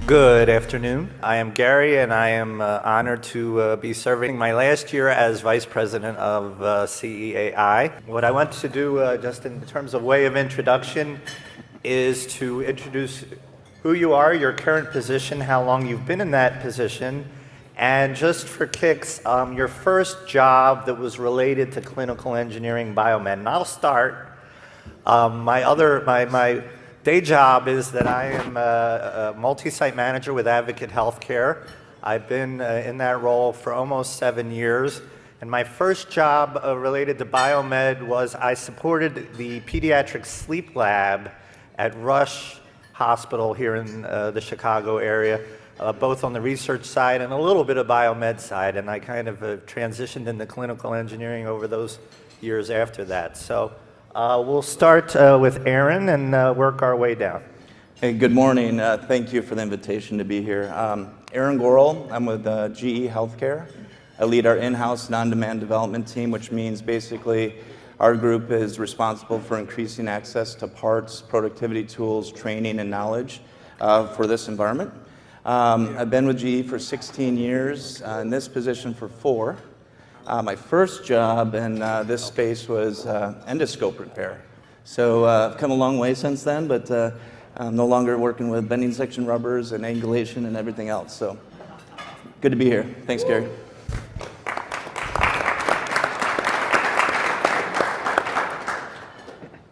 Good afternoon. I am Gary, and I am honored to be serving my last year as Vice President of CEAI. What I want to do, just in terms of way of introduction, is to introduce who you are, your current position, how long you've been in that position, and just for kicks, your first job that was related to clinical engineering biomed. And I'll start. My day job is that I am a multi-site manager with Advocate Healthcare. I've been in that role for almost 7 years. And my first job related to biomed was I supported the pediatric sleep lab at Rush Hospital here in the Chicago area, both on the research side and a little bit of biomed side. And I kind of transitioned into clinical engineering over those years after that. So we'll start with Aaron and work our way down. Hey, good morning. Thank you for the invitation to be here. Aaron Gorel, I'm with GE Healthcare. I lead our in-house non-demand development team, which means basically our group is responsible for increasing access to parts, productivity tools, training, and knowledge for this environment. I've been with GE for 16 years, in this position for 4. My first job in this space was endoscope repair. So I've come a long way since then, but I'm no longer working with bending section rubbers and angulation and everything else. So good to be here. Thanks, Gary.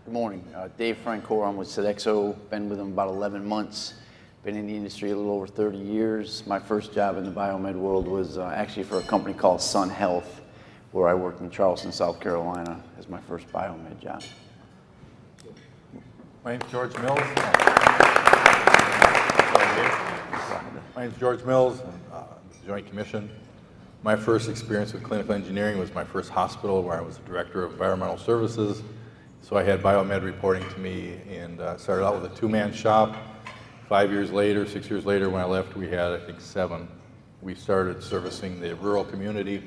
Good morning. Dave Francoeur. I'm with Sodexo. Been with them about 11 months. Been in the industry a little over 30 years. My first job in the biomed world was actually for a company called Sun Health, where I worked in Charleston, South Carolina, as my first biomed job. My name's George Mills. My name's George Mills, Joint Commission. My first experience with clinical engineering was my first hospital, where I was the director of environmental services. So I had biomed reporting to me, and started out with a 2-man shop. 5 years later, 6 years later, when I left, we had, I think, 7. We started servicing the rural community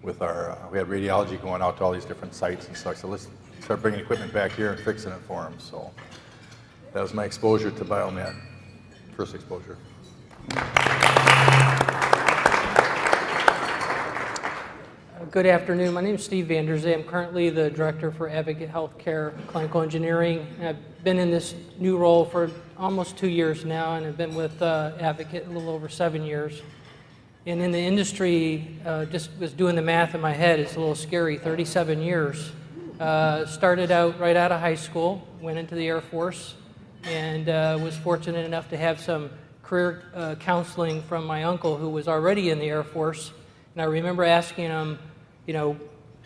with we had radiology going out to all these different sites and stuff. So let's start bringing equipment back here and fixing it for them. So that was my exposure to biomed, first exposure. Good afternoon. My name is Steve Vanderzee. I'm currently the director for Advocate Healthcare Clinical Engineering. I've been in this new role for almost 2 years now, and I've been with Advocate a little over 7 years. And in the industry, just was doing the math in my head, it's a little scary, 37 years. Started out right out of high school, went into the Air Force, and was fortunate enough to have some career counseling from my uncle who was already in the Air Force. And I remember asking him,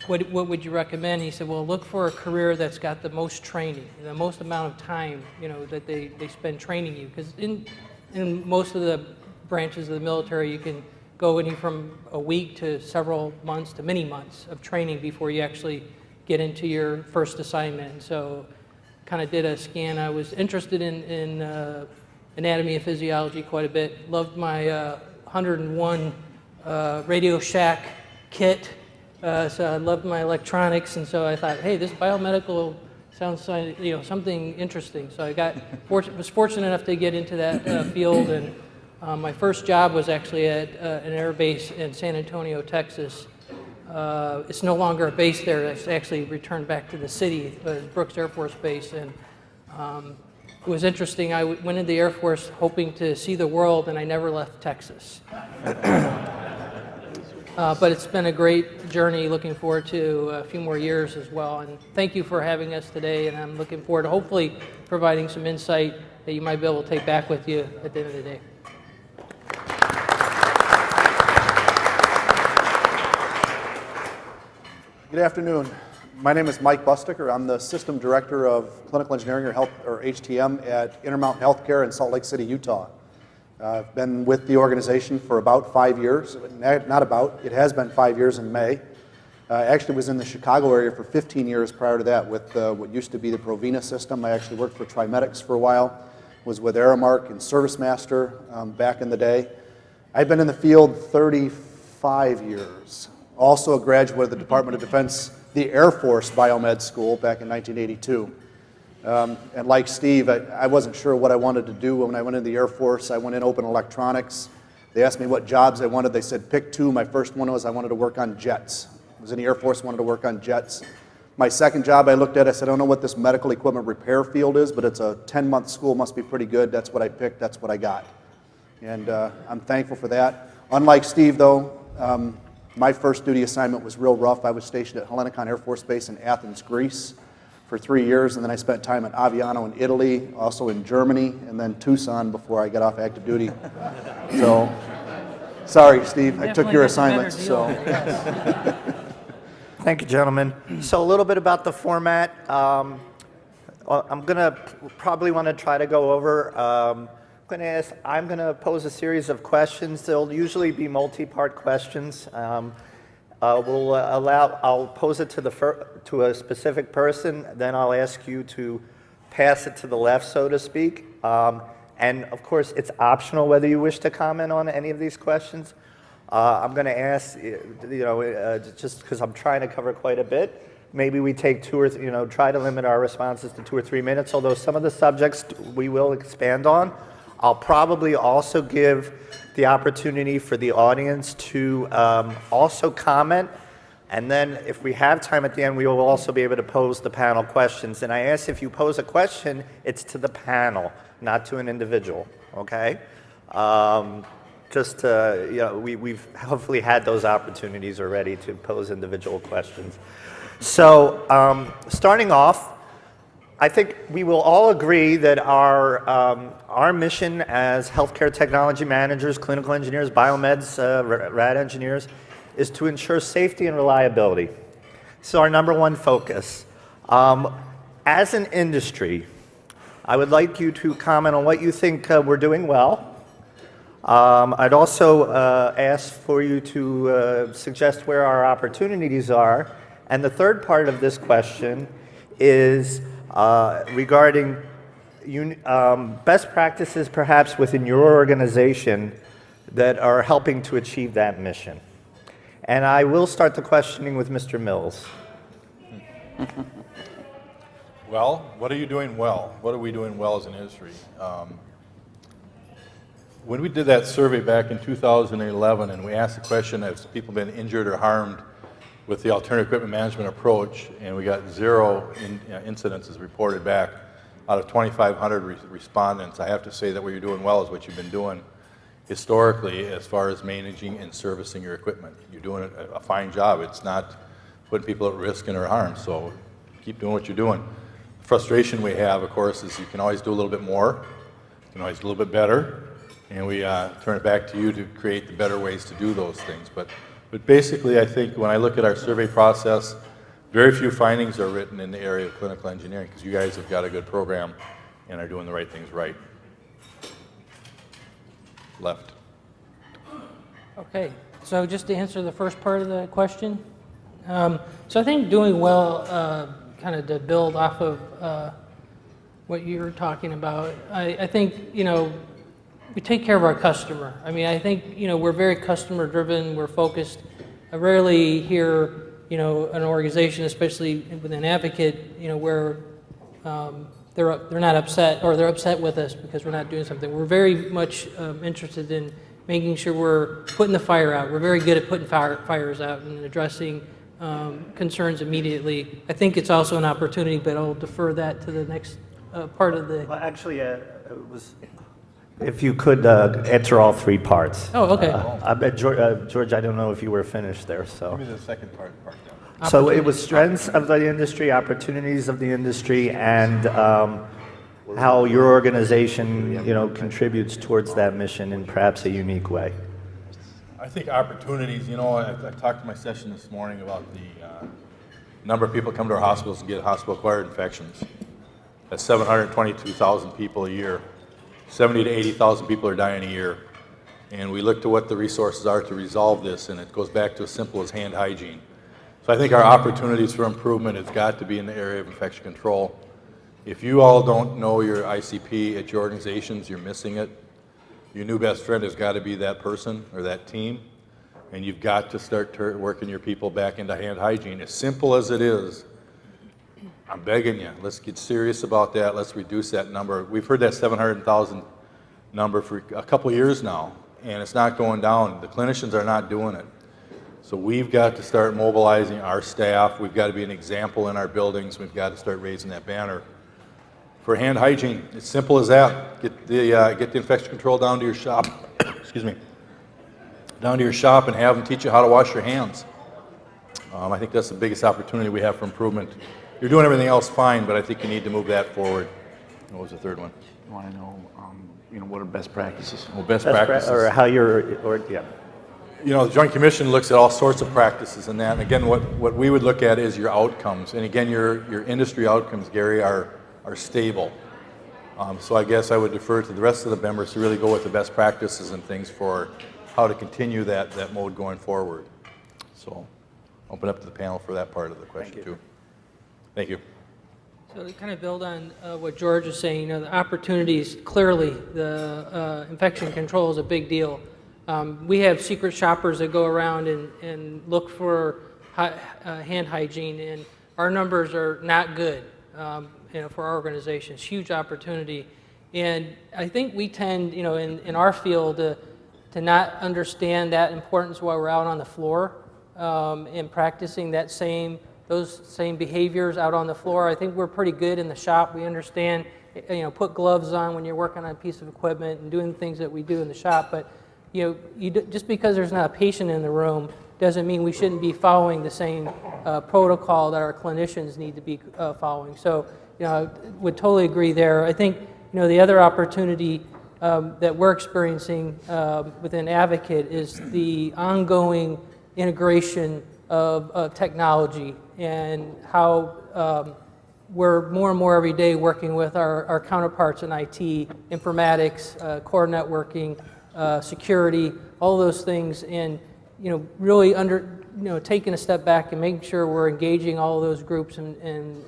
what would you recommend? He said, well, look for a career that's got the most training, the most amount of time, that they spend training you. Because in most of the branches of the military, you can go anywhere from a week to several months to many months of training before you actually get into your first assignment. And so kind of did a scan. I was interested in anatomy and physiology quite a bit. Loved my 101 Radio Shack kit. So I loved my electronics, and so I thought, hey, this biomedical sounds something interesting. So I was fortunate enough to get into that field, and my first job was actually at an air base in San Antonio, Texas. It's no longer a base there. It's actually returned back to the city, Brooks Air Force Base, and it was interesting. I went into the Air Force hoping to see the world, and I never left Texas. But it's been a great journey. Looking forward to a few more years as well. And thank you for having us today. And I'm looking forward to hopefully providing some insight that you might be able to take back with you at the end of the day. Good afternoon. My name is Mike Busdicker. I'm the System Director of Clinical Engineering or HTM at Intermountain Healthcare in Salt Lake City, Utah. I've been with the organization for about 5 years. It has been 5 years in May. I actually was in the Chicago area for 15 years prior to that with what used to be the Provena system. I actually worked for Trimedics for a while, was with Aramark and ServiceMaster back in the day. I've been in the field 35 years. Also a graduate of the Department of Defense, the Air Force Biomed School back in 1982. And like Steve, I wasn't sure what I wanted to do when I went into the Air Force. I went in open electronics. They asked me what jobs I wanted. They said, pick two. My first one was I wanted to work on jets. I was in the Air Force, wanted to work on jets. My second job I looked at, I said, I don't know what this medical equipment repair field is, but it's a 10-month school, must be pretty good. That's what I picked, that's what I got. And I'm thankful for that. Unlike Steve, though, my first duty assignment was real rough. I was stationed at Hellinikon Air Force Base in Athens, Greece for 3 years, and then I spent time at Aviano in Italy, also in Germany, and then Tucson before I got off active duty. So, sorry, Steve, I took your assignments. So. Thank you, gentlemen. So a little bit about the format. I'm going to probably want to try to go over. I'm going to pose a series of questions. They'll usually be multi-part questions. I'll pose it to a specific person, then I'll ask you to pass it to the left, so to speak. And of course, it's optional whether you wish to comment on any of these questions. I'm going to ask, just because I'm trying to cover quite a bit, maybe we take try to limit our responses to 2 or 3 minutes, although some of the subjects we will expand on. I'll probably also give the opportunity for the audience to also comment, and then if we have time at the end, we will also be able to pose the panel questions. And I ask, if you pose a question, it's to the panel, not to an individual, okay? We've hopefully had those opportunities already to pose individual questions. So starting off, I think we will all agree that our mission as healthcare technology managers, clinical engineers, biomeds, rad engineers, is to ensure safety and reliability. So our number one focus. As an industry, I would like you to comment on what you think we're doing well. I'd also ask for you to suggest where our opportunities are. And the third part of this question is regarding best practices perhaps within your organization that are helping to achieve that mission. And I will start the questioning with Mr. Mills. Well, what are you doing well? What are we doing well as an industry? When we did that survey back in 2011 and we asked the question, have people been injured or harmed with the alternative equipment management approach, and we got 0 incidences reported back out of 2,500 respondents, I have to say that what you're doing well is what you've been doing historically as far as managing and servicing your equipment. You're doing a fine job. It's not putting people at risk and or harm, so keep doing what you're doing. The frustration we have, of course, is you can always do a little bit more, you can always do a little bit better, and we turn it back to you to create the better ways to do those things. But basically, I think when I look at our survey process, very few findings are written in the area of clinical engineering because you guys have got a good program and are doing the right things right. Left. Okay, so just to answer the first part of the question, so I think doing well, kind of to build off of what you were talking about, I think, we take care of our customer. I mean, I think, we're very customer driven, we're focused. I rarely hear, an organization, especially with an advocate, where they're not upset or they're upset with us because we're not doing something. We're very much interested in making sure we're putting the fire out. We're very good at putting fires out and addressing concerns immediately. I think it's also an opportunity, but I'll defer that to the next part of the... Well, actually, if you could answer all 3 parts. Oh, okay. I bet George, I don't know if you were finished there, so. Give me the second part down. So it was strengths of the industry, opportunities of the industry, and how your organization, contributes towards that mission in perhaps a unique way. I think opportunities, I talked to my session this morning about the number of people come to our hospitals and get hospital-acquired infections. That's 722,000 people a year. 70 to 80,000 people are dying a year. And we look to what the resources are to resolve this, and it goes back to as simple as hand hygiene. So I think our opportunities for improvement has got to be in the area of infection control. If you all don't know your ICP at your organizations, you're missing it. Your new best friend has got to be that person or that team, and you've got to start working your people back into hand hygiene. As simple as it is, I'm begging you, let's get serious about that. Let's reduce that number. We've heard that 700,000 number for a couple of years now, and it's not going down. The clinicians are not doing it. So we've got to start mobilizing our staff. We've got to be an example in our buildings. We've got to start raising that banner. For hand hygiene, it's simple as that. Get the infection control down to your shop. Excuse me. Down to your shop and have them teach you how to wash your hands. I think that's the biggest opportunity we have for improvement. You're doing everything else fine, but I think you need to move that forward. What was the third one? I want to know, what are best practices? Well, best practices. Or how you're, yeah. The Joint Commission looks at all sorts of practices and that. And again, what we would look at is your outcomes. And again, your industry outcomes, Gary, are stable. So I guess I would defer to the rest of the members to really go with the best practices and things for how to continue that mode going forward. So open up to the panel for that part of the question too. Thank you. So to kind of build on what George is saying, the opportunities, clearly the infection control is a big deal. We have secret shoppers that go around and look for hand hygiene, and our numbers are not good for our organization. It's a huge opportunity. And I think we tend, in our field to not understand that importance while we're out on the floor and practicing those same behaviors out on the floor. I think we're pretty good in the shop. We understand, put gloves on when you're working on a piece of equipment and doing things that we do in the shop. But just because there's not a patient in the room doesn't mean we shouldn't be following the same protocol that our clinicians need to be following. So, I would totally agree there. I think, the other opportunity that we're experiencing within Advocate is the ongoing integration of technology and how we're more and more every day working with our counterparts in IT, informatics, core networking, security, all those things, and really taking a step back and making sure we're engaging all of those groups and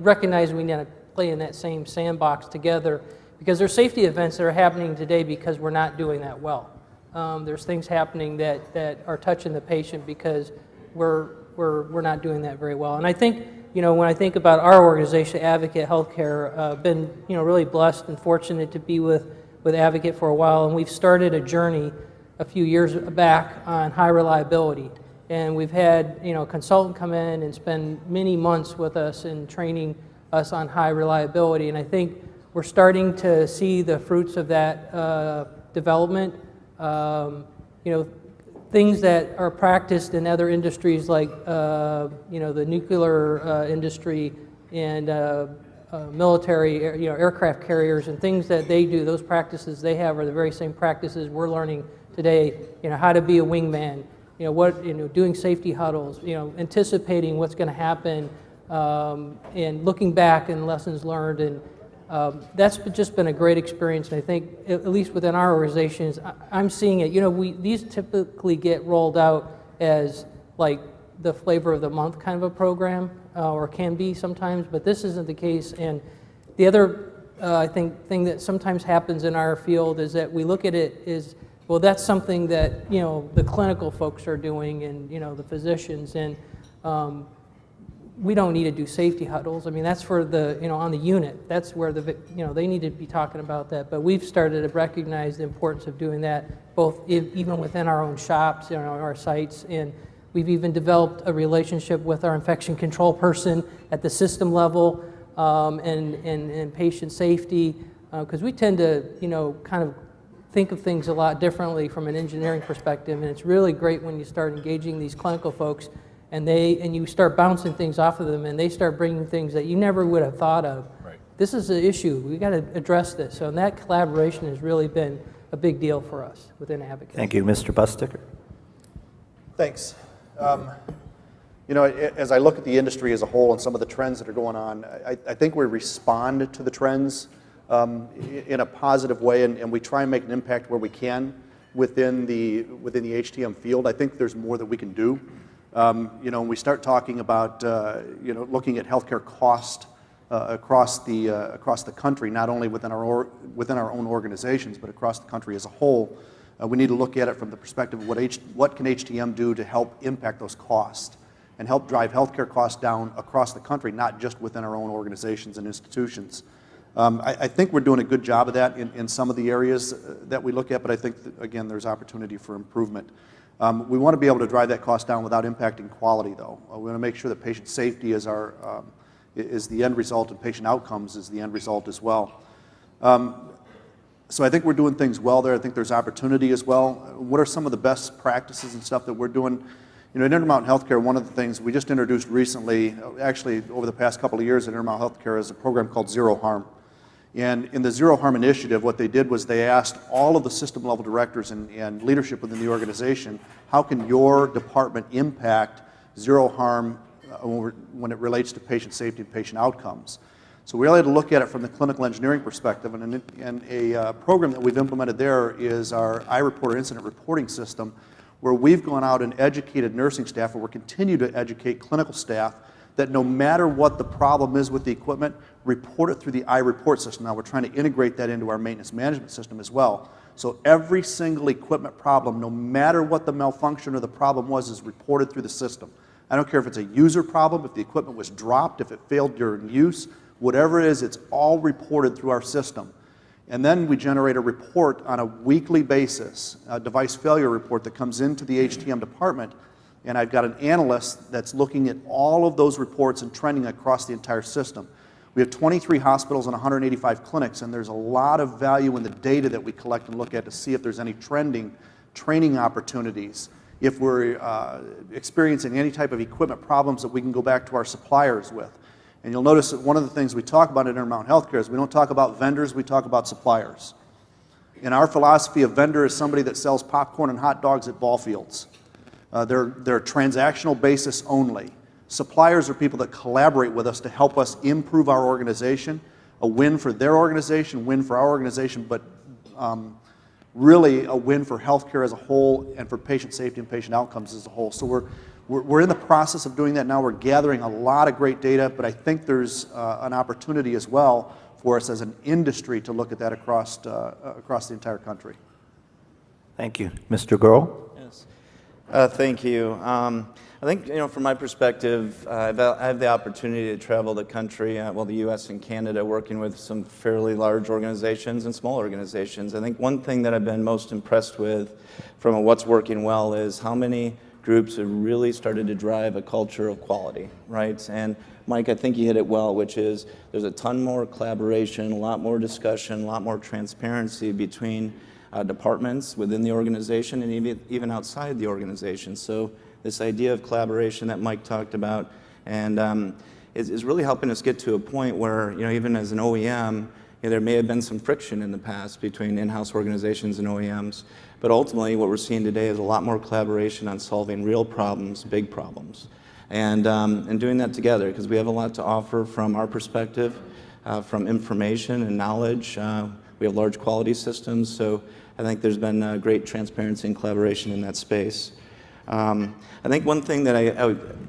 recognizing we need to play in that same sandbox together, because there's safety events that are happening today because we're not doing that well. There's things happening that are touching the patient because we're not doing that very well. And I think, when I think about our organization, Advocate Healthcare, been really blessed and fortunate to be with Advocate for a while, and we've started a journey a few years back on high reliability. And we've had a consultant come in and spend many months with us and training us on high reliability. And I think we're starting to see the fruits of that development. Things that are practiced in other industries like the nuclear industry and military, aircraft carriers and things that they do. Those practices they have are the very same practices we're learning today. How to be a wingman. Doing safety huddles. Anticipating what's going to happen, and looking back and lessons learned, and that's just been a great experience. And I think, at least within our organizations, I'm seeing it. These typically get rolled out as like the flavor of the month kind of a program, or can be sometimes, but this isn't the case. And the other, I think, thing that sometimes happens in our field is that we look at it as, well, that's something that the clinical folks are doing, and the physicians, and we don't need to do safety huddles. I mean, that's for the on the unit. That's where they need to be talking about that. But we've started to recognize the importance of doing that, both even within our own shops, our sites, and we've even developed a relationship with our infection control person at the system level, and patient safety, because we tend to kind of think of things a lot differently from an engineering perspective, and it's really great when you start engaging these clinical folks and you start bouncing things off of them, and they start bringing things that you never would have thought of. Right. This is an issue. We got to address this. So that collaboration has really been a big deal for us within Advocate. Thank you, Mr. Busdicker. Thanks. As I look at the industry as a whole and some of the trends that are going on, I think we respond to the trends in a positive way, and we try and make an impact where we can within the HTM field. I think there's more that we can do. When we start talking about looking at healthcare cost across the country, not only within our own organizations, but across the country as a whole, we need to look at it from the perspective of what can HTM do to help impact those costs. and help drive healthcare costs down across the country, not just within our own organizations and institutions. I think we're doing a good job of that in some of the areas that we look at, but I think, again, there's opportunity for improvement. We want to be able to drive that cost down without impacting quality, though. We want to make sure that patient safety is the end result, and patient outcomes is the end result as well. So I think we're doing things well there. I think there's opportunity as well. What are some of the best practices and stuff that we're doing? You know, in Intermountain Healthcare, one of the things we just introduced recently, actually over the past couple of years at Intermountain Healthcare, is a program called Zero Harm. And in the Zero Harm initiative, what they did was they asked all of the system level directors and leadership within the organization, how can your department impact zero harm when it relates to patient safety and patient outcomes? So we really had to look at it from the clinical engineering perspective, and a program that we've implemented there is our iReport incident reporting system, where we've gone out and educated nursing staff, and we're continuing to educate clinical staff that no matter what the problem is with the equipment, report it through the iReport system. Now we're trying to integrate that into our maintenance management system as well. So every single equipment problem, no matter what the malfunction or the problem was, is reported through the system. I don't care if it's a user problem, if the equipment was dropped, if it failed during use, whatever it is, it's all reported through our system. And then we generate a report on a weekly basis, a device failure report that comes into the HTM department, and I've got an analyst that's looking at all of those reports and trending across the entire system. We have 23 hospitals and 185 clinics, and there's a lot of value in the data that we collect and look at to see if there's any training opportunities, if we're experiencing any type of equipment problems that we can go back to our suppliers with. And you'll notice that one of the things we talk about at Intermountain Healthcare is we don't talk about vendors, we talk about suppliers. And our philosophy of vendor is somebody that sells popcorn and hot dogs at ball fields. They're transactional basis only. Suppliers are people that collaborate with us to help us improve our organization, a win for their organization, win for our organization, but really a win for healthcare as a whole and for patient safety and patient outcomes as a whole. So we're in the process of doing that now. We're gathering a lot of great data, but I think there's an opportunity as well for us as an industry to look at that across the entire country. Thank you. Mr. Gory? Yes. Thank you. I think, from my perspective, I have the opportunity to travel the country, the U.S. and Canada, working with some fairly large organizations and small organizations. I think one thing that I've been most impressed with from what's working well is how many groups have really started to drive a culture of quality, right? And Mike, I think you hit it well, which is there's a ton more collaboration, a lot more discussion, a lot more transparency between departments within the organization and even outside the organization. So this idea of collaboration that Mike talked about and is really helping us get to a point where, even as an OEM, there may have been some friction in the past between in-house organizations and OEMs, but ultimately what we're seeing today is a lot more collaboration on solving real problems, big problems, and doing that together, because we have a lot to offer from our perspective, from information and knowledge. We have large quality systems, so I think there's been great transparency and collaboration in that space. I think one thing that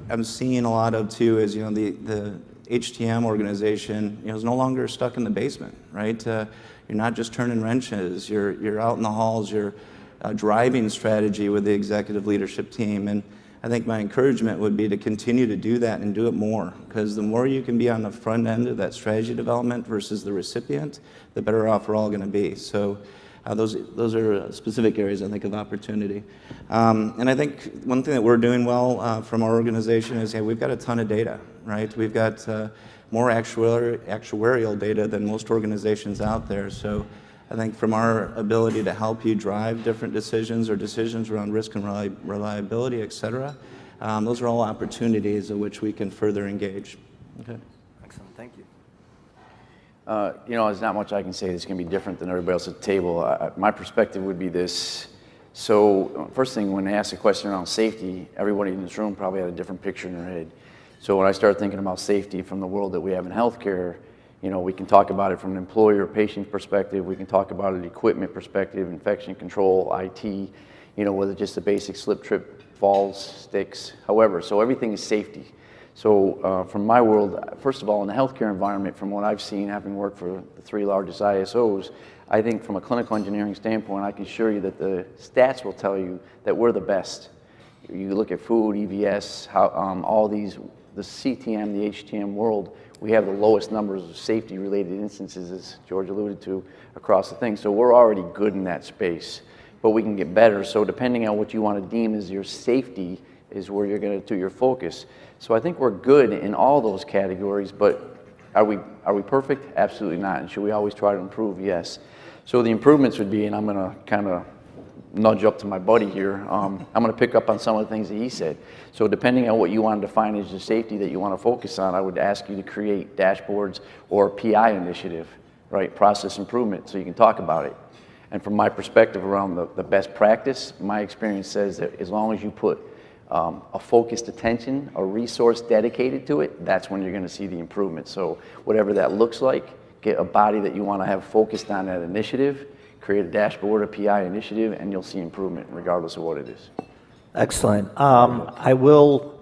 I'm seeing a lot of too is, the HTM organization, is no longer stuck in the basement, right? You're not just turning wrenches. You're out in the halls. You're driving strategy with the executive leadership team. And I think my encouragement would be to continue to do that and do it more, because the more you can be on the front end of that strategy development versus the recipient, the better off we're all going to be. So those are specific areas, I think, of opportunity. And I think one thing that we're doing well from our organization is, we've got a ton of data, right? We've got more actuarial data than most organizations out there. So I think from our ability to help you drive different decisions or decisions around risk and reliability, et cetera, those are all opportunities of which we can further engage. Okay. Excellent. Thank you. There's not much I can say that's going to be different than everybody else at the table. My perspective would be this. So first thing, when they ask a question around safety, everybody in this room probably had a different picture in their head. So when I started thinking about safety from the world that we have in healthcare, we can talk about it from an employer-patient perspective. We can talk about it equipment perspective, infection control, IT, whether just the basic slip, trip, falls, sticks, however. So everything is safety. So from my world, first of all, in the healthcare environment, from what I've seen, having worked for the 3 largest ISOs, I think from a clinical engineering standpoint, I can assure you that the stats will tell you that we're the best. You look at food, EVS, how, all these, the CTM, the HTM world, we have the lowest numbers of safety-related instances, as George alluded to, across the thing. So we're already good in that space, but we can get better. So depending on what you want to deem as your safety is where you're going to do your focus. So I think we're good in all those categories, but are we perfect? Absolutely not. And should we always try to improve? Yes. So the improvements would be, and I'm going to kind of nudge up to my buddy here, I'm going to pick up on some of the things that he said. So depending on what you want to define as your safety that you want to focus on, I would ask you to create dashboards or a PI initiative, right? Process improvement, so you can talk about it. And from my perspective around the best practice, my experience says that as long as you put a focused attention, a resource dedicated to it, that's when you're going to see the improvement. So whatever that looks like, get a body that you want to have focused on that initiative, create a dashboard, a PI initiative, and you'll see improvement regardless of what it is. Excellent. I will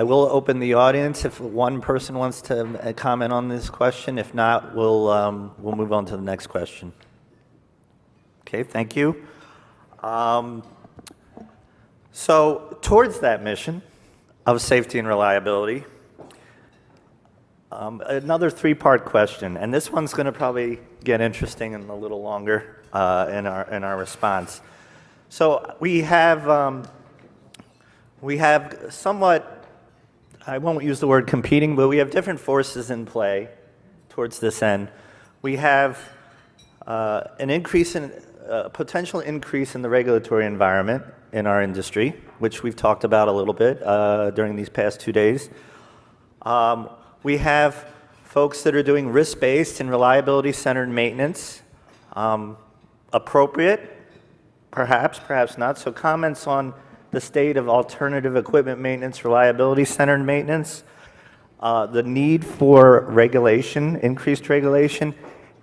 open the audience if one person wants to comment on this question. If not, we'll move on to the next question. Okay, thank you. So towards that mission of safety and reliability, another three-part question, and this one's going to probably get interesting and a little longer in our response. So we have somewhat, I won't use the word competing, but we have different forces in play towards this end. We have a potential increase in the regulatory environment in our industry, which we've talked about a little bit during these past 2 days. We have folks that are doing risk-based and reliability-centered maintenance. Appropriate, perhaps not. So comments on the state of alternative equipment maintenance, reliability-centered maintenance, the need for regulation, increased regulation,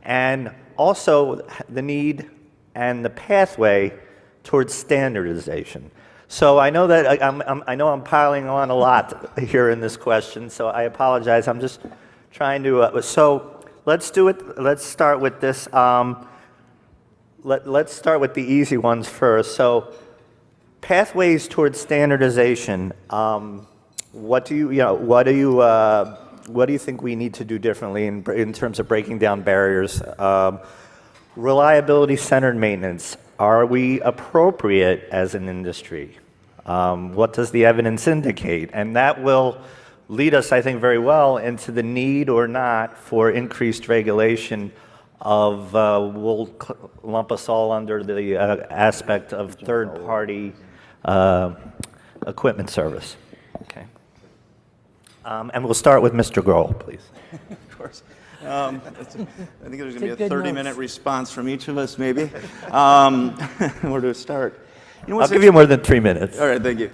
and also the need and the pathway towards standardization. So I know that I'm piling on a lot here in this question, so I apologize. I'm just trying to. So let's do it. Let's start with this. Let's start with the easy ones first. So pathways towards standardization. What do you think we need to do differently in terms of breaking down barriers? Reliability-centered maintenance. Are we appropriate as an industry? What does the evidence indicate? And that will lead us, I think, very well into the need or not for increased regulation of, we'll lump us all under the aspect of third-party equipment service. Okay. And we'll start with Mr. Grohl, please. Of course. I think there's going to be a 30-minute response from each of us, maybe. Where to start? I'll give you more than 3 minutes. All right, thank you.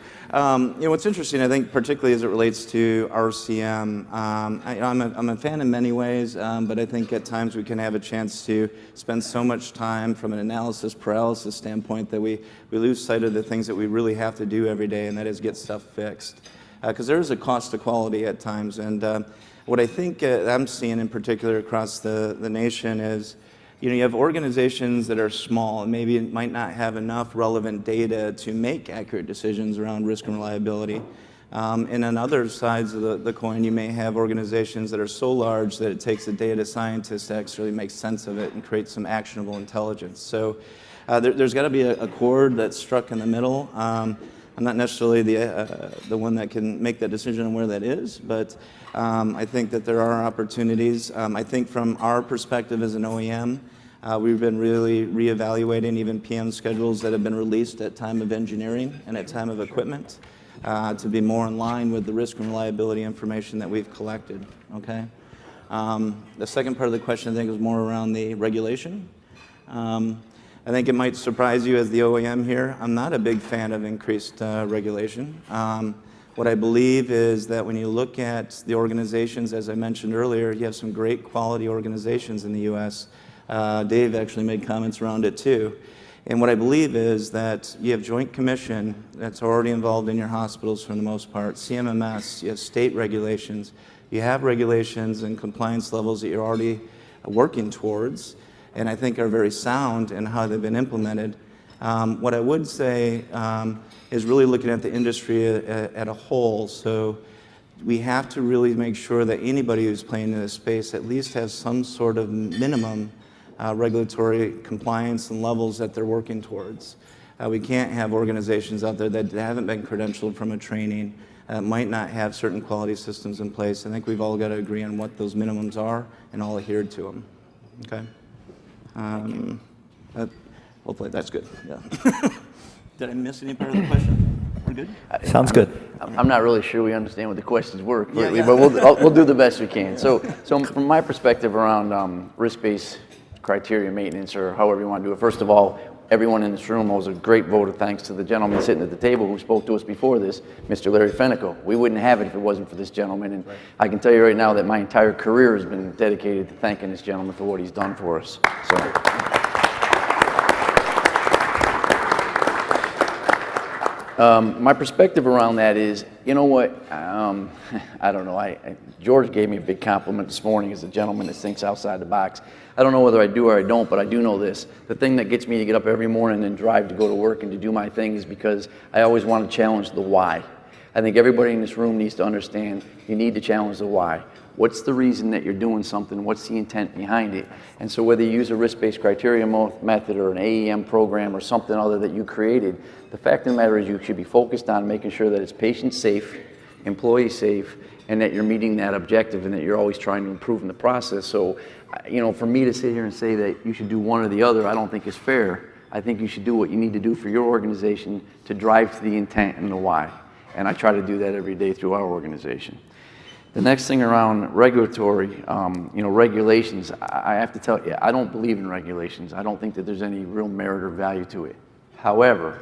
What's interesting, I think, particularly as it relates to RCM, I'm a fan in many ways, but I think at times we can have a chance to spend so much time from an analysis paralysis standpoint that we lose sight of the things that we really have to do every day, and that is get stuff fixed. Because there is a cost to quality at times, and what I think I'm seeing in particular across the nation is, you have organizations that are small and maybe might not have enough relevant data to make accurate decisions around risk and reliability. And on other sides of the coin, you may have organizations that are so large that it takes a data scientist to actually make sense of it and create some actionable intelligence. So there's got to be a chord that's struck in the middle. I'm not necessarily the one that can make that decision on where that is, but I think that there are opportunities. I think from our perspective as an OEM, we've been really reevaluating even PM schedules that have been released at time of engineering and at time of equipment to be more in line with the risk and reliability information that we've collected. Okay. The second part of the question I think is more around the regulation. I think it might surprise you as the OEM here. I'm not a big fan of increased regulation. What I believe is that when you look at the organizations, as I mentioned earlier, you have some great quality organizations in the U.S. Dave actually made comments around it too. And what I believe is that you have Joint Commission that's already involved in your hospitals for the most part, CMMS, you have state regulations, you have regulations and compliance levels that you're already working towards, and I think are very sound in how they've been implemented. What I would say is really looking at the industry at a whole. So we have to really make sure that anybody who's playing in this space at least has some sort of minimum regulatory compliance and levels that they're working towards. We can't have organizations out there that haven't been credentialed from a training, might not have certain quality systems in place. I think we've all got to agree on what those minimums are and all adhere to them. Okay? Hopefully that's good. Yeah. Did I miss any part of the question? We're good? Sounds good. I'm not really sure we understand what the questions were completely, yeah. but we'll do the best we can. So from my perspective around risk-based criteria maintenance, or however you want to do it, first of all, everyone in this room owes a great vote of thanks to the gentleman sitting at the table who spoke to us before this, Mr. Larry Fenico. We wouldn't have it if it wasn't for this gentleman, and I can tell you right now that my entire career has been dedicated to thanking this gentleman for what he's done for us. So. My perspective around that is, you know what, I don't know, George gave me a big compliment this morning as a gentleman that thinks outside the box. I don't know whether I do or I don't, but I do know this. The thing that gets me to get up every morning and drive to go to work and to do my thing is because I always want to challenge the why. I think everybody in this room needs to understand you need to challenge the why. What's the reason that you're doing something? What's the intent behind it? And so whether you use a risk-based criteria method or an AEM program or something other that you created, the fact of the matter is you should be focused on making sure that it's patient safe, employee safe, and that you're meeting that objective and that you're always trying to improve in the process. So, you know, for me to sit here and say that you should do one or the other, I don't think is fair. I think you should do what you need to do for your organization to drive to the intent and the why. And I try to do that every day through our organization. The next thing around regulatory, regulations, I have to tell you, I don't believe in regulations. I don't think that there's any real merit or value to it. However,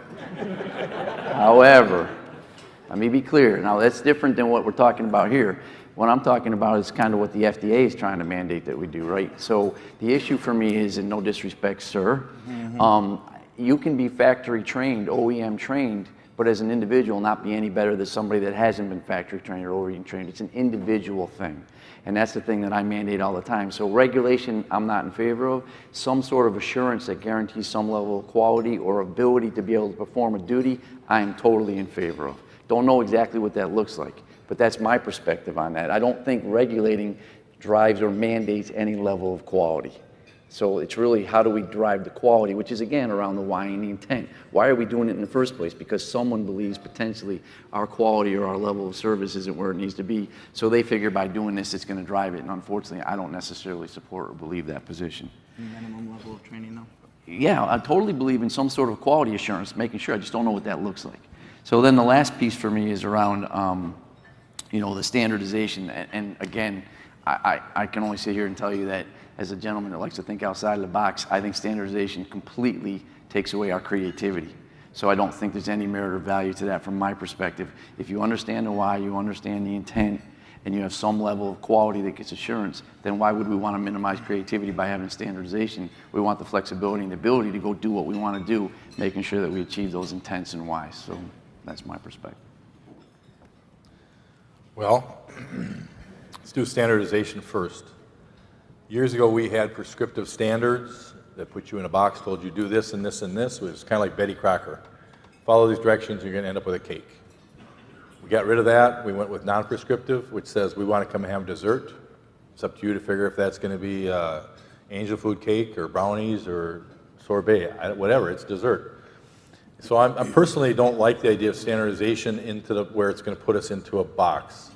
let me be clear. Now, that's different than what we're talking about here. What I'm talking about is kind of what the FDA is trying to mandate that we do, right? So the issue for me is, and no disrespect, sir, you can be factory trained, OEM trained, but as an individual not be any better than somebody that hasn't been factory trained or OEM trained. It's an individual thing. And that's the thing that I mandate all the time. So regulation, I'm not in favor of. Some sort of assurance that guarantees some level of quality or ability to be able to perform a duty, I am totally in favor of. Don't know exactly what that looks like, but that's my perspective on that. I don't think regulating drives or mandates any level of quality. So it's really how do we drive the quality, which is again around the why and the intent. Why are we doing it in the first place? Because someone believes potentially our quality or our level of service isn't where it needs to be. So they figure by doing this, it's going to drive it. And unfortunately, I don't necessarily support or believe that position. Minimum level of training though? Yeah, I totally believe in some sort of quality assurance, making sure. I just don't know what that looks like. So then the last piece for me is around, the standardization. And again, I can only sit here and tell you that as a gentleman that likes to think outside of the box, I think standardization completely takes away our creativity. So I don't think there's any merit or value to that from my perspective. If you understand the why, you understand the intent, and you have some level of quality that gets assurance, then why would we want to minimize creativity by having standardization? We want the flexibility and the ability to go do what we want to do, making sure that we achieve those intents and whys. So that's my perspective. Well, let's do standardization first. Years ago, we had prescriptive standards that put you in a box, told you do this and this and this. It was kind of like Betty Crocker. Follow these directions, you're going to end up with a cake. We got rid of that. We went with non-prescriptive, which says we want to come and have dessert. It's up to you to figure if that's going to be angel food cake or brownies or sorbet, whatever. It's dessert. So I personally don't like the idea of standardization into where it's going to put us into a box.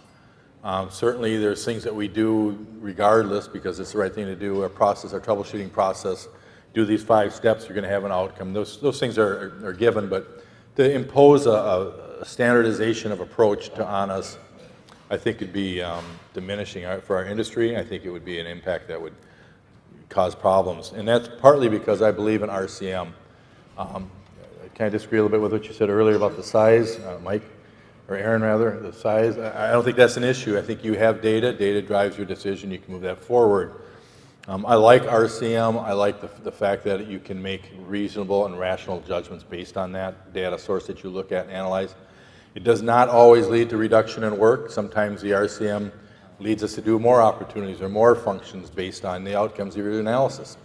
Certainly there's things that we do regardless because it's the right thing to do. Our process, our troubleshooting process, do these 5 steps, you're going to have an outcome. Those things are given, but to impose a standardization of approach on us, I think it'd be diminishing for our industry. I think it would be an impact that would cause problems. And that's partly because I believe in RCM. I kind of disagree a little bit with what you said earlier about the size, Mike, or Aaron rather, the size. I don't think that's an issue. I think you have data. Data drives your decision. You can move that forward. I like RCM. I like the fact that you can make reasonable and rational judgments based on that data source that you look at and analyze. It does not always lead to reduction in work. Sometimes the RCM leads us to do more opportunities or more functions based on the outcomes of your analysis.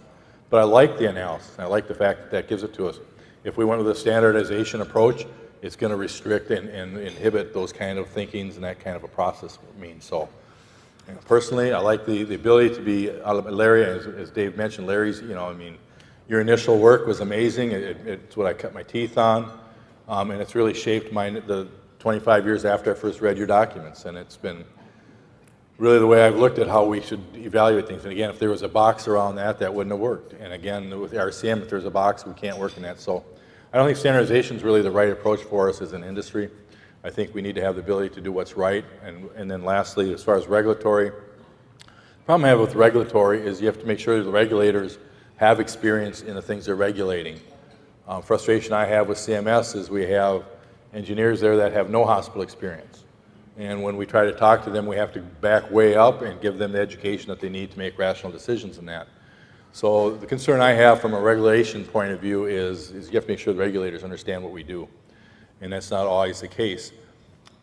But I like the analysis. I like the fact that that gives it to us. if we went with a standardization approach, it's going to restrict and inhibit those kind of thinkings and that kind of a process means. So, you know, personally, I like the ability to be, Larry, as Dave mentioned, Larry's, you know, I mean, your initial work was amazing. It's what I cut my teeth on, and it's really shaped the 25 years after I first read your documents, and it's been really the way I've looked at how we should evaluate things. And again, if there was a box around that, that wouldn't have worked. And again, with RCM, if there's a box, we can't work in that. So I don't think standardization is really the right approach for us as an industry. I think we need to have the ability to do what's right. And then lastly, as far as regulatory, the problem I have with regulatory is you have to make sure that the regulators have experience in the things they're regulating. Frustration I have with CMS is we have engineers there that have no hospital experience. And when we try to talk to them, we have to back way up and give them the education that they need to make rational decisions in that. So the concern I have from a regulation point of view is you have to make sure the regulators understand what we do. And that's not always the case.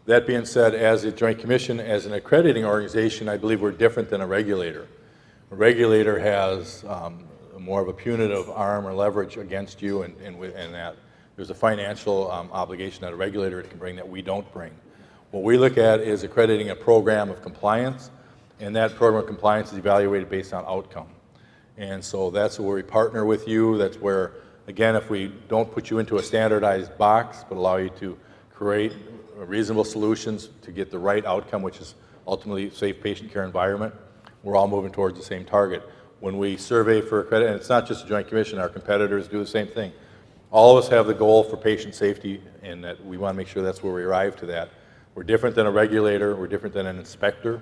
That being said, as a Joint Commission, as an accrediting organization, I believe we're different than a regulator. A regulator has more of a punitive arm or leverage against you, and that there's a financial obligation that a regulator can bring that we don't bring. What we look at is accrediting a program of compliance, and that program of compliance is evaluated based on outcome. And so that's where we partner with you. That's where, again, if we don't put you into a standardized box, but allow you to create reasonable solutions to get the right outcome, which is ultimately safe patient care environment, we're all moving towards the same target. When we survey for accreditation, and it's not just the Joint Commission, our competitors do the same thing. All of us have the goal for patient safety, and that we want to make sure that's where we arrive to that. We're different than a regulator, we're different than an inspector.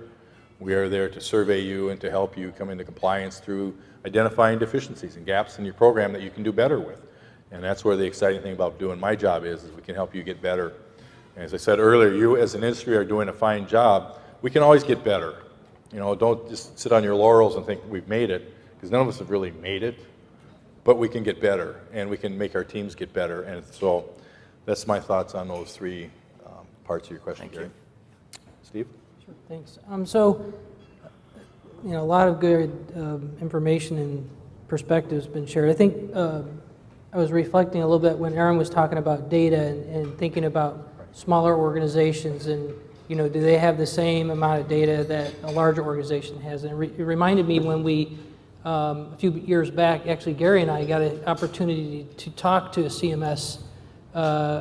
We are there to survey you and to help you come into compliance through identifying deficiencies and gaps in your program that you can do better with. And that's where the exciting thing about doing my job is we can help you get better. And as I said earlier, you as an industry are doing a fine job. We can always get better. You know, don't just sit on your laurels and think we've made it, because none of us have really made it. But we can get better, and we can make our teams get better. And so that's my thoughts on those three parts of your question, Gary. Steve? Sure, thanks. So, you know, a lot of good information and perspectives have been shared. I think I was reflecting a little bit when Aaron was talking about data and thinking about smaller organizations and, you know, do they have the same amount of data that a larger organization has? And it reminded me when we, a few years back, actually Gary and I got an opportunity to talk to a CMS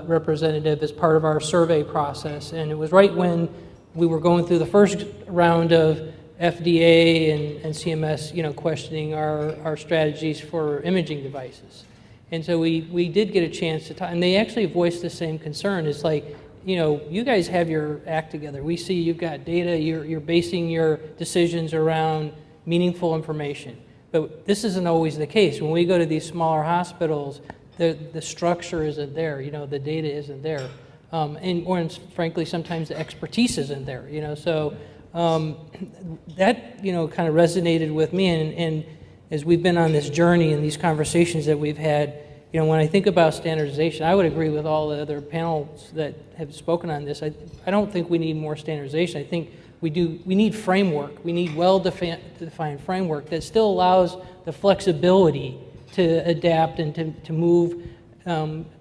representative as part of our survey process. And it was right when we were going through the first round of FDA and CMS, you know, questioning our strategies for imaging devices. And so we did get a chance to talk, and they actually voiced the same concern. It's like, you know, you guys have your act together. We see you've got data, you're basing your decisions around meaningful information. But this isn't always the case. When we go to these smaller hospitals, the structure isn't there, you know, the data isn't there. Or frankly, sometimes the expertise isn't there, you know. So that, you know, kind of resonated with me. And as we've been on this journey and these conversations that we've had, you know, when I think about standardization, I would agree with all the other panels that have spoken on this. I don't think we need more standardization. I think we need framework. We need well-defined framework that still allows the flexibility to adapt and to move,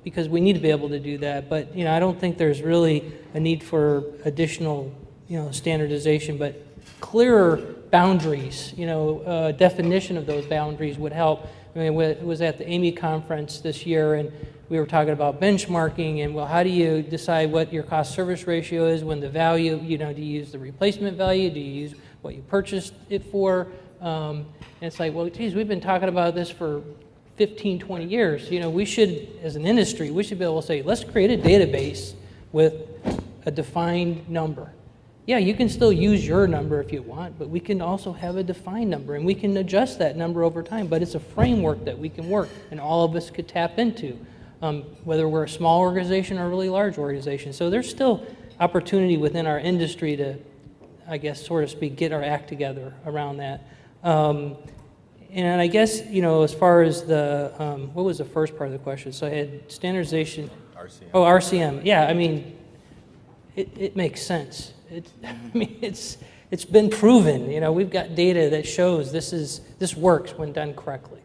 because we need to be able to do that. But, you know, I don't think there's really a need for additional, you know, standardization, but clearer boundaries, you know, definition of those boundaries would help. I mean, it was at the AMI conference this year, and we were talking about benchmarking and, well, how do you decide what your cost-service ratio is when the value, you know, do you use the replacement value? Do you use what you purchased it for? And it's like, well, geez, we've been talking about this for 15, 20 years. You know, we should, as an industry, we should be able to say, let's create a database with a defined number. Yeah, you can still use your number if you want, but we can also have a defined number, and we can adjust that number over time, but it's a framework that we can work, and all of us could tap into, whether we're a small organization or a really large organization. So there's still opportunity within our industry to, I guess, sort of speak, get our act together around that. And I guess, you know, as far as the, what was the first part of the question? So I had standardization. RCM. Oh, RCM. Yeah, I mean, it makes sense. I mean, it's been proven. You know, we've got data that shows this works when done correctly.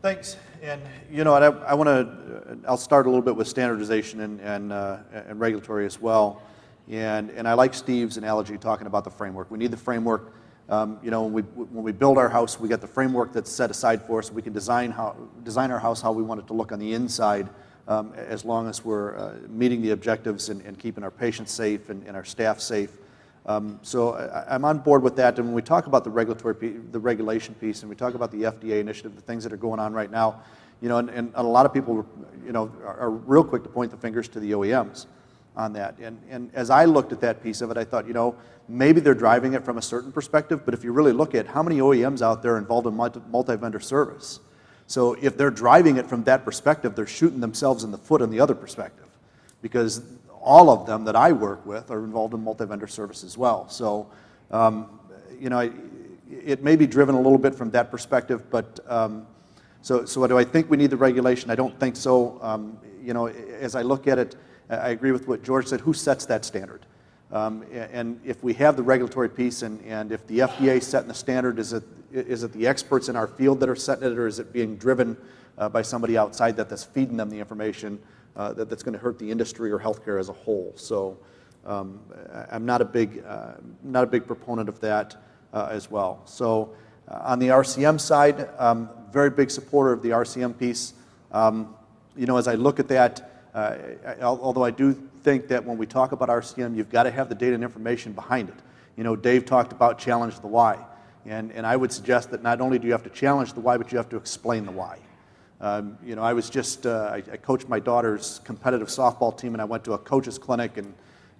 Thanks. And you know, I'll start a little bit with standardization and regulatory as well. And I like Steve's analogy talking about the framework. We need the framework. You know, when we build our house, we got the framework that's set aside for us. We can design our house how we want it to look on the inside, as long as we're meeting the objectives and keeping our patients safe and our staff safe. So I'm on board with that. And when we talk about the regulation piece, and we talk about the FDA initiative, the things that are going on right now, you know, and a lot of people, you know, are real quick to point the fingers to the OEMs on that. And as I looked at that piece of it, I thought, you know, maybe they're driving it from a certain perspective, but if you really look at how many OEMs out there involved in multi-vendor service, so if they're driving it from that perspective, they're shooting themselves in the foot on the other perspective, because all of them that I work with are involved in multi-vendor service as well. So, you know, it may be driven a little bit from that perspective, but so do I think we need the regulation? I don't think so. You know, as I look at it, I agree with what George said. Who sets that standard? And if we have the regulatory piece, and if the FDA is setting the standard, is it the experts in our field that are setting it, or is it being driven by somebody outside that's feeding them the information that's going to hurt the industry or healthcare as a whole? So I'm not a big proponent of that as well. So on the RCM side, very big supporter of the RCM piece. You know, as I look at that, although I do think that when we talk about RCM, you've got to have the data and information behind it. You know, Dave talked about challenge the why. And I would suggest that not only do you have to challenge the why, but you have to explain the why. You know, I was just, I coached my daughter's competitive softball team, and I went to a coach's clinic,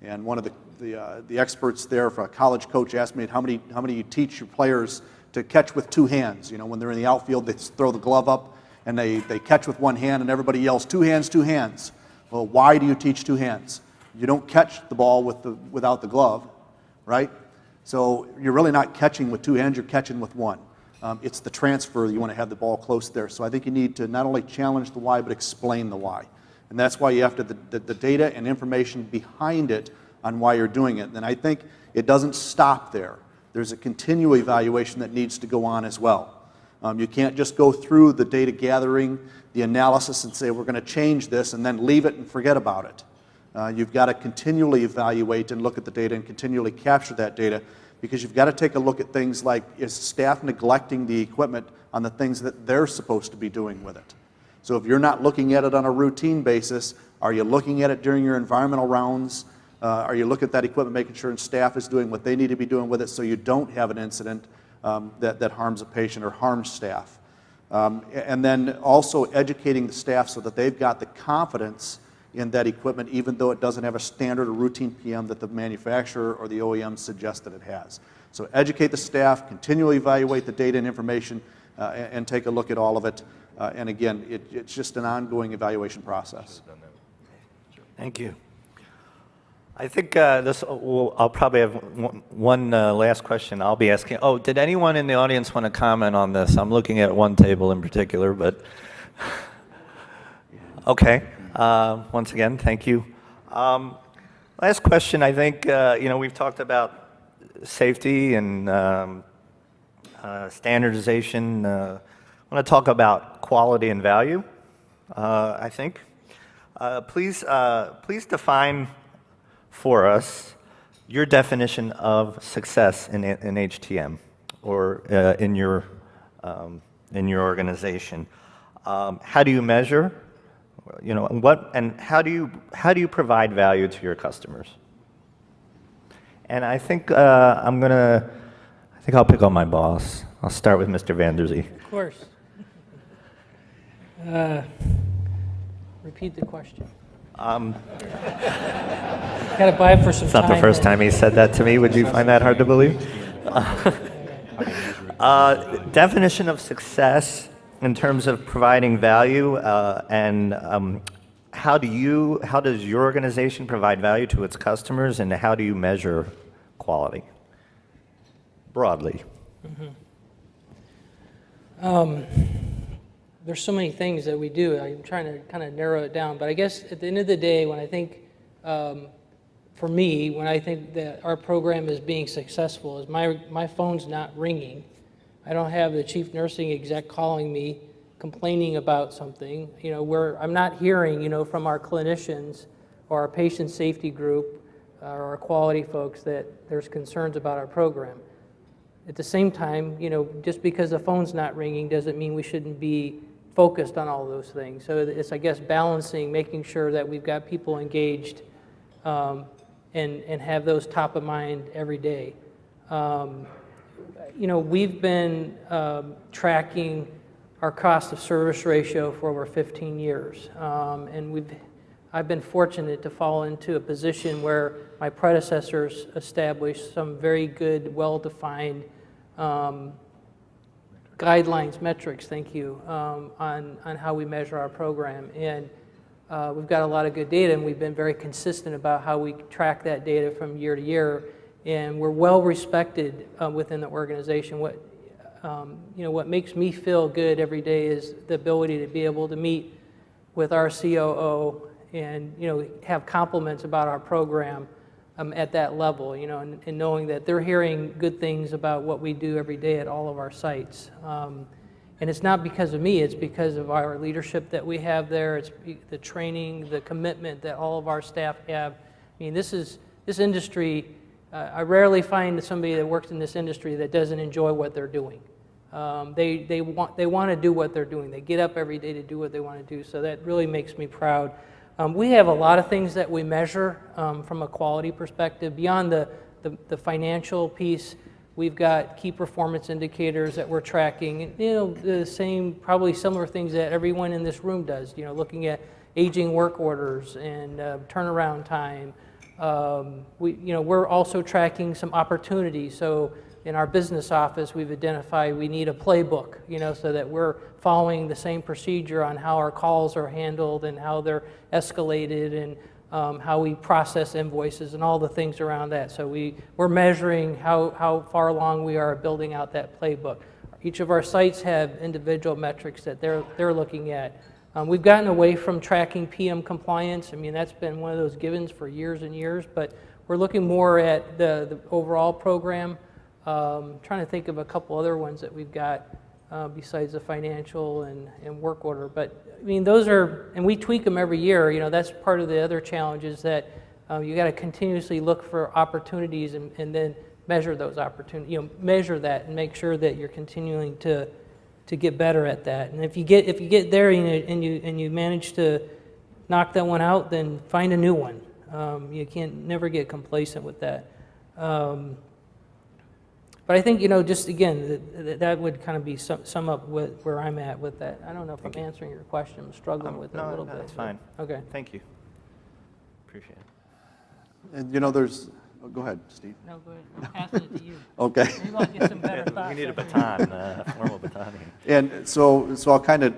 and one of the experts there, for a college coach, asked me how many you teach your players to catch with two hands. You know, when they're in the outfield, they throw the glove up, and they catch with one hand, and everybody yells, 2 hands, 2 hands. Well, why do you teach 2 hands? You don't catch the ball without the glove, right? So you're really not catching with 2 hands, you're catching with one. It's the transfer, you want to have the ball close there. So I think you need to not only challenge the why, but explain the why. And that's why you have to, the data and information behind it on why you're doing it. And I think it doesn't stop there. There's a continual evaluation that needs to go on as well. You can't just go through the data gathering, the analysis, and say we're going to change this and then leave it and forget about it. You've got to continually evaluate and look at the data and continually capture that data, because you've got to take a look at things like, is staff neglecting the equipment on the things that they're supposed to be doing with it? So if you're not looking at it on a routine basis, are you looking at it during your environmental rounds? Are you looking at that equipment, making sure staff is doing what they need to be doing with it, so you don't have an incident that harms a patient or harms staff? And then also educating the staff so that they've got the confidence in that equipment, even though it doesn't have a standard or routine PM that the manufacturer or the OEM suggests that it has. So educate the staff, continually evaluate the data and information, and take a look at all of it. And again, it's just an ongoing evaluation process. Thank you. I think I'll probably have one last question I'll be asking. Oh, did anyone in the audience want to comment on this? I'm looking at one table in particular, but okay. Once again, thank you. Last question, I think, you know, we've talked about safety and standardization. I want to talk about quality and value, I think. Please define for us your definition of success in HTM or in your organization. How do you measure? You know, how do you provide value to your customers? And I think I think I'll pick on my boss. I'll start with Mr. Vanderzee. Of course. Repeat the question. Got to buy it for some It's not the first time he said that to me. Would you find that hard to believe? Definition of success in terms of providing value, and how does your organization provide value to its customers, and how do you measure quality broadly? There's so many things that we do. I'm trying to kind of narrow it down, but I guess at the end of the day, when I think, for me, when I think that our program is being successful, is my phone's not ringing. I don't have the chief nursing exec calling me complaining about something, where I'm not hearing, from our clinicians or our patient safety group or our quality folks that there's concerns about our program. At the same time, just because the phone's not ringing doesn't mean we shouldn't be focused on all those things. So it's, I guess, balancing, making sure that we've got people engaged and have those top of mind every day. We've been tracking our cost of service ratio for over 15 years. And I've been fortunate to fall into a position where my predecessors established some very good, well-defined guidelines, metrics, thank you, on how we measure our program. And we've got a lot of good data, and we've been very consistent about how we track that data from year to year. And we're well respected within the organization. What makes me feel good every day is the ability to be able to meet with our COO and have compliments about our program at that level, and knowing that they're hearing good things about what we do every day at all of our sites. And it's not because of me, it's because of our leadership that we have there. It's the training, the commitment that all of our staff have. I mean, this industry, I rarely find somebody that works in this industry that doesn't enjoy what they're doing. They want to do what they're doing. They get up every day to do what they want to do, so that really makes me proud. We have a lot of things that we measure from a quality perspective. Beyond the financial piece, we've got key performance indicators that we're tracking. The same, probably similar things that everyone in this room does. Looking at aging work orders and turnaround time. We're also tracking some opportunities. So in our business office, we've identified we need a playbook, so that we're following the same procedure on how our calls are handled and how they're escalated and how we process invoices and all the things around that. So we're measuring how far along we are building out that playbook. Each of our sites have individual metrics that they're looking at. We've gotten away from tracking PM compliance. I mean, that's been one of those givens for years and years, but we're looking more at the overall program. Trying to think of a couple other ones that we've got besides the financial and work order. But I mean, those are, and we tweak them every year. That's part of the other challenge is that you got to continuously look for opportunities and then measure those opportunities. Measure that and make sure that you're continuing to get better at that. And if you get there and you manage to knock that one out, then find a new one. You can't never get complacent with that. But I think, just again, that would kind of be sum up where I'm at with that. I don't know if I'm answering your question. I'm struggling with it a little bit. That's fine. Okay. Thank you. Appreciate it. And go ahead, Steve. No, go ahead. I'm passing it to you. Okay. Maybe I'll get some better thoughts. We need a baton, formal baton here. And so I'll kind of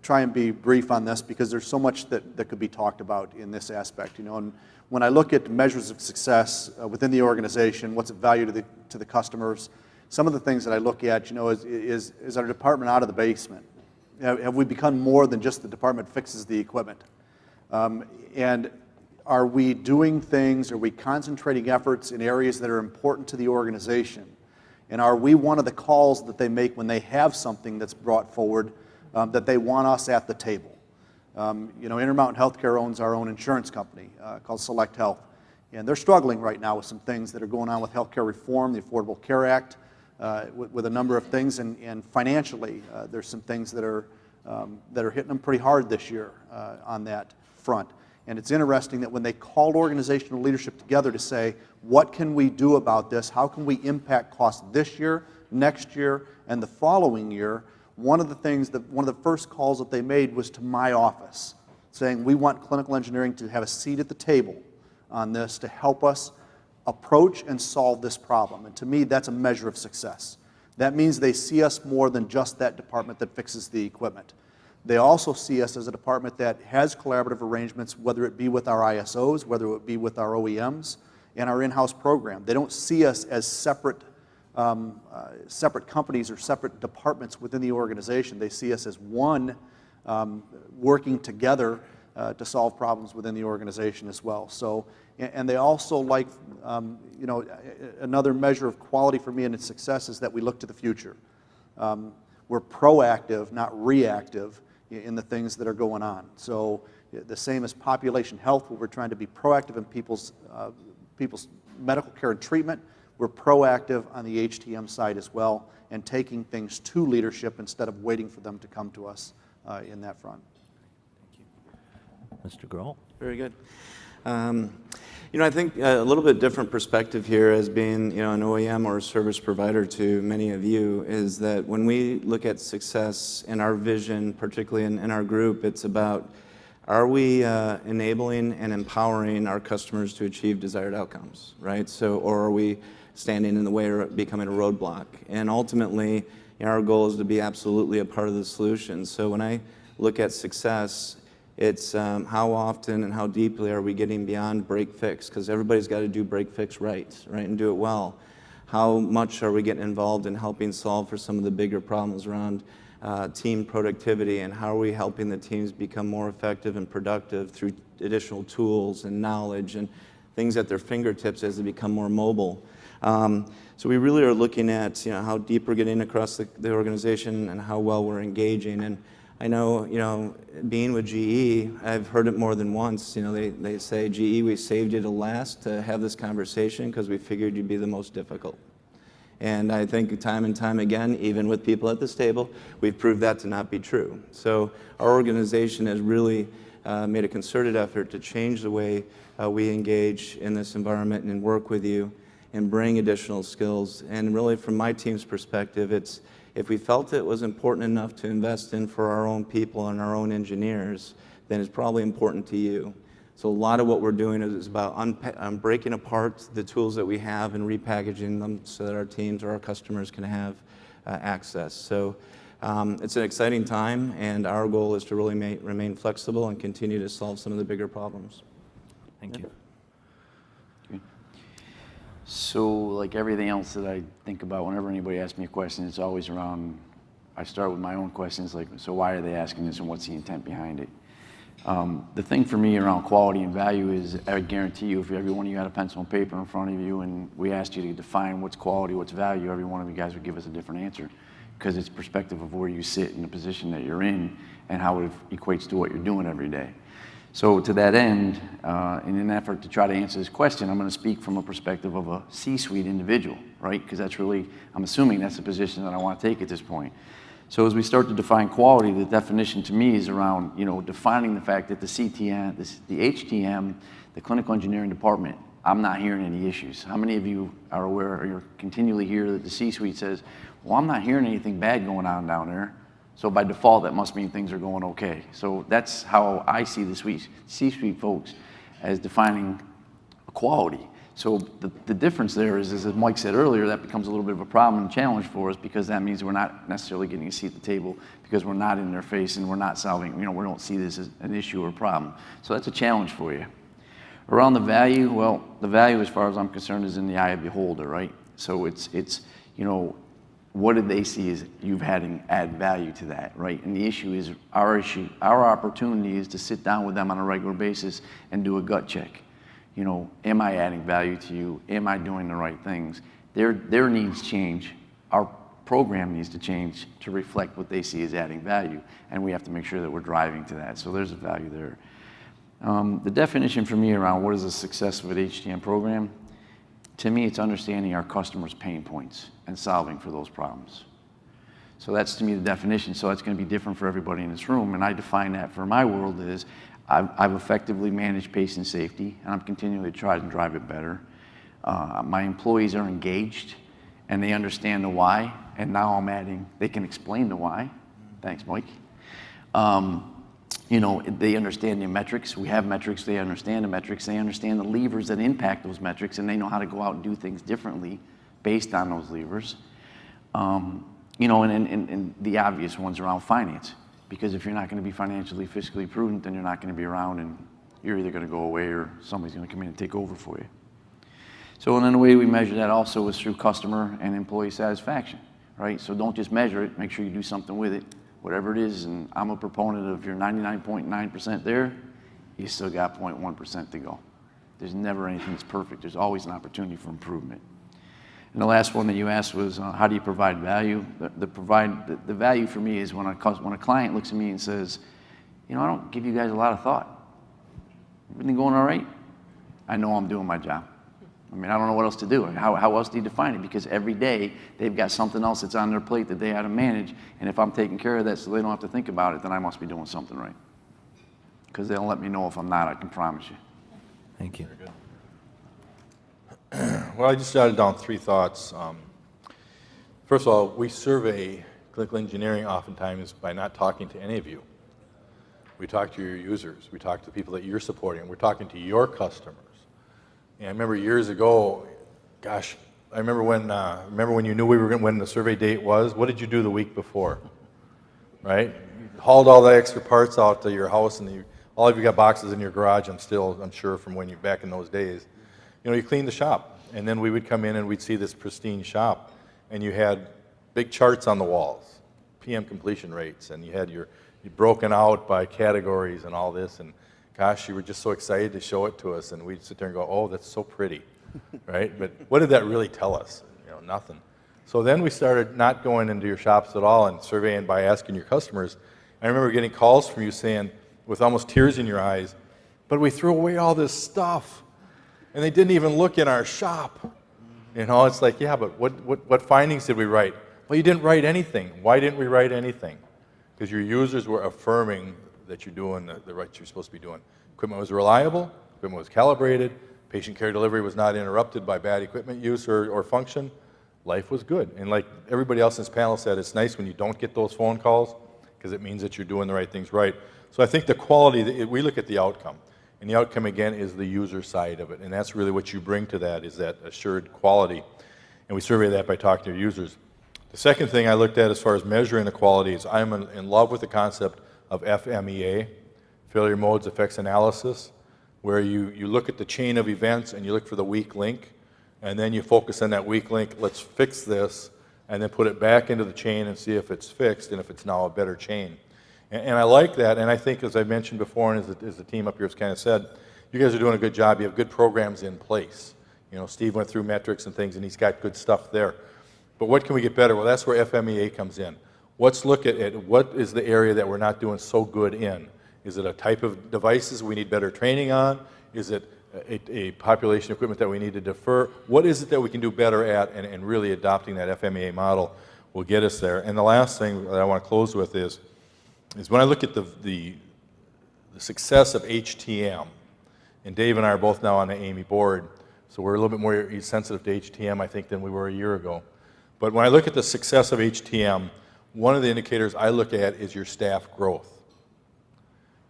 try and be brief on this because there's so much that could be talked about in this aspect. And when I look at measures of success within the organization, what's of value to the customers, some of the things that I look at, is our department out of the basement? Have we become more than just the department fixes the equipment? And are we doing things, are we concentrating efforts in areas that are important to the organization? And are we one of the calls that they make when they have something that's brought forward that they want us at the table? Intermountain Healthcare owns our own insurance company called Select Health. And they're struggling right now with some things that are going on with healthcare reform, the Affordable Care Act, with a number of things. And financially, there's some things that are hitting them pretty hard this year on that front. And it's interesting that when they called organizational leadership together to say, what can we do about this? How can we impact costs this year, next year, and the following year? One of the first calls that they made was to my office, saying we want clinical engineering to have a seat at the table on this to help us approach and solve this problem. And to me, that's a measure of success. That means they see us more than just that department that fixes the equipment. They also see us as a department that has collaborative arrangements, whether it be with our ISOs, whether it be with our OEMs, and our in-house program. They don't see us as separate companies or separate departments within the organization. They see us as one working together to solve problems within the organization as well. So, and they also like, another measure of quality for me and its success is that we look to the future. we're proactive, not reactive in the things that are going on. So the same as population health, where we're trying to be proactive in people's medical care and treatment, we're proactive on the HTM side as well, and taking things to leadership instead of waiting for them to come to us in that front. Mr. Grohl? Very good. I think a little bit different perspective here as being, an OEM or a service provider to many of you is that when we look at success in our vision, particularly in our group, it's about, are we enabling and empowering our customers to achieve desired outcomes, right? So, or are we standing in the way or becoming a roadblock? And ultimately, our goal is to be absolutely a part of the solution. So when I look at success, it's how often and how deeply are we getting beyond break fix, because everybody's got to do break fix right, and do it well. How much are we getting involved in helping solve for some of the bigger problems around team productivity, and how are we helping the teams become more effective and productive through additional tools and knowledge and things at their fingertips as they become more mobile. So we really are looking at how deep we're getting across the organization and how well we're engaging. And I know, being with GE, I've heard it more than once. They say, GE, we saved you to last to have this conversation because we figured you'd be the most difficult. And I think time and time again, even with people at this table, we've proved that to not be true. So our organization has really made a concerted effort to change the way we engage in this environment and work with you and bring additional skills. And really, from my team's perspective, it's if we felt it was important enough to invest in for our own people and our own engineers, then it's probably important to you. So a lot of what we're doing is about breaking apart the tools that we have and repackaging them so that our teams or our customers can have access. So it's an exciting time, and our goal is to really remain flexible and continue to solve some of the bigger problems. Thank you. So like everything else that I think about, whenever anybody asks me a question, it's always around, I start with my own questions, like, so why are they asking this and what's the intent behind it? The thing for me around quality and value is, I guarantee you, if every one of you had a pencil and paper in front of you and we asked you to define what's quality, what's value, every one of you guys would give us a different answer, because it's perspective of where you sit in the position that you're in and how it equates to what you're doing every day. So to that end, in an effort to try to answer this question, I'm going to speak from a perspective of a C-suite individual, right? Because that's really, I'm assuming that's the position that I want to take at this point. So as we start to define quality, the definition to me is around, defining the fact that the CTM, the HTM, the clinical engineering department, I'm not hearing any issues. How many of you are aware, or you're continually hear that the C-suite says, well, I'm not hearing anything bad going on down there. So by default, that must mean things are going okay. So that's how I see the C-suite folks as defining quality. So the difference there is, as Mike said earlier, that becomes a little bit of a problem and challenge for us, because that means we're not necessarily getting a seat at the table, because we're not in their face and we're not solving, we don't see this as an issue or a problem. So that's a challenge for you. Around the value, well, the value, as far as I'm concerned, is in the eye of the beholder, right? So it's what did they see as you've had add value to that, right? And the issue is, our opportunity is to sit down with them on a regular basis and do a gut check. Am I adding value to you? Am I doing the right things? Their needs change. Our program needs to change to reflect what they see as adding value, and we have to make sure that we're driving to that. So there's a value there. The definition for me around what is a success of an HTM program, to me, it's understanding our customers' pain points and solving for those problems. So that's, to me, the definition. So it's going to be different for everybody in this room, and I define that for my world as I've effectively managed patient safety, and I'm continuing to try to drive it better. My employees are engaged, and they understand the why, and now I'm adding, they can explain the why. Thanks, Mike. They understand the metrics. We have metrics. They understand the metrics. They understand the levers that impact those metrics, and they know how to go out and do things differently based on those levers. And the obvious ones around finance, because if you're not going to be financially, fiscally prudent, then you're not going to be around, and you're either going to go away or somebody's going to come in and take over for you. So, and then the way we measure that also is through customer and employee satisfaction, right? So don't just measure it. Make sure you do something with it. Whatever it is, and I'm a proponent of, you're 99.9% there, you still got 0.1% to go. There's never anything that's perfect. There's always an opportunity for improvement. And the last one that you asked was, how do you provide value? The value for me is when a client looks at me and says, you know, I don't give you guys a lot of thought. Everything going all right? I know I'm doing my job. I mean, I don't know what else to do. How else do you define it? Because every day they've got something else that's on their plate that they have to manage. And if I'm taking care of that so they don't have to think about it, then I must be doing something right. Because they'll let me know if I'm not, I can promise you. Thank you. Well, I just jotted down 3 thoughts. First of all, we survey clinical engineering oftentimes by not talking to any of you. We talk to your users. We talk to the people that you're supporting. We're talking to your customers. And I remember years ago, gosh, I remember when you knew when the survey date was. What did you do the week before? Right? You hauled all the extra parts out to your house, and all of you got boxes in your garage. I'm sure from when you back in those days. You know, you cleaned the shop, and then we would come in and we'd see this pristine shop, and you had big charts on the walls, PM completion rates, and you had you broken out by categories and all this, and gosh, you were just so excited to show it to us, and we'd sit there and go, oh, that's so pretty, right? But what did that really tell us? You know, nothing. So then we started not going into your shops at all and surveying by asking your customers. I remember getting calls from you saying, with almost tears in your eyes, but we threw away all this stuff, and they didn't even look in our shop. You know, it's like, yeah, but what findings did we write? Well, you didn't write anything. Why didn't we write anything? Because your users were affirming that you're doing the right you're supposed to be doing. Equipment was reliable, equipment was calibrated, patient care delivery was not interrupted by bad equipment use or function. Life was good. And like everybody else in this panel said, it's nice when you don't get those phone calls because it means that you're doing the right things right. So I think the quality, we look at the outcome. And the outcome, again, is the user side of it. And that's really what you bring to that, is that assured quality. And we survey that by talking to your users. The second thing I looked at as far as measuring the quality is I'm in love with the concept of FMEA, failure modes effects analysis, where you look at the chain of events and you look for the weak link, and then you focus on that weak link, let's fix this, and then put it back into the chain and see if it's fixed and if it's now a better chain. And I like that, and I think, as I mentioned before, and as the team up here has kind of said, you guys are doing a good job. You have good programs in place. You know, Steve went through metrics and things, and he's got good stuff there. But what can we get better? Well, that's where FMEA comes in. Let's look at what is the area that we're not doing so good in. Is it a type of devices we need better training on? Is it a population of equipment that we need to defer? What is it that we can do better at, and really adopting that FMEA model will get us there. And the last thing that I want to close with is when I look at the success of HTM, and Dave and I are both now on the AAMI board, so we're a little bit more sensitive to HTM, I think, than we were a year ago. But when I look at the success of HTM, one of the indicators I look at is your staff growth.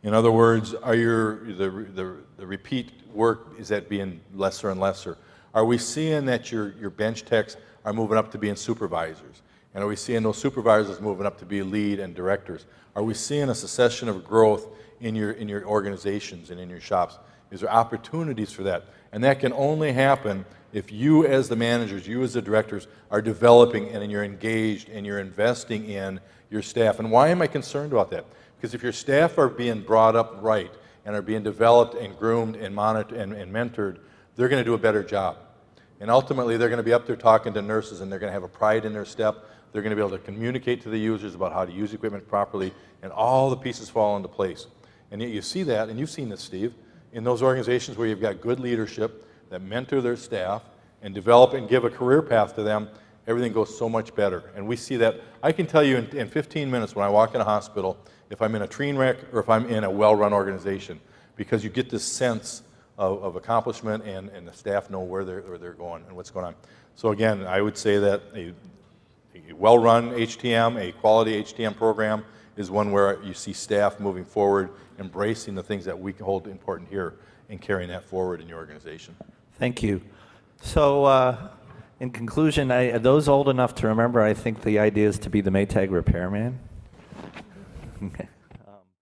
In other words, are the repeat work, is that being lesser and lesser? Are we seeing that your bench techs are moving up to being supervisors? And are we seeing those supervisors moving up to be lead and directors? Are we seeing a succession of growth in your organizations and in your shops? Is there opportunities for that? And that can only happen if you as the managers, you as the directors, are developing and you're engaged and you're investing in your staff. And why am I concerned about that? Because if your staff are being brought up right and are being developed and groomed and monitored and mentored, they're going to do a better job. And ultimately, they're going to be up there talking to nurses, and they're going to have a pride in their step. They're going to be able to communicate to the users about how to use equipment properly, and all the pieces fall into place. And yet you see that, and you've seen this, Steve, in those organizations where you've got good leadership that mentor their staff and develop and give a career path to them, everything goes so much better. And we see that. I can tell you in 15 minutes when I walk in a hospital if I'm in a train wreck or if I'm in a well-run organization, because you get this sense of accomplishment, and the staff know where they're going and what's going on. So again, I would say that a well-run HTM, a quality HTM program, is one where you see staff moving forward, embracing the things that we hold important here, and carrying that forward in your organization. Thank you. So in conclusion, those old enough to remember, I think the idea is to be the Maytag repairman.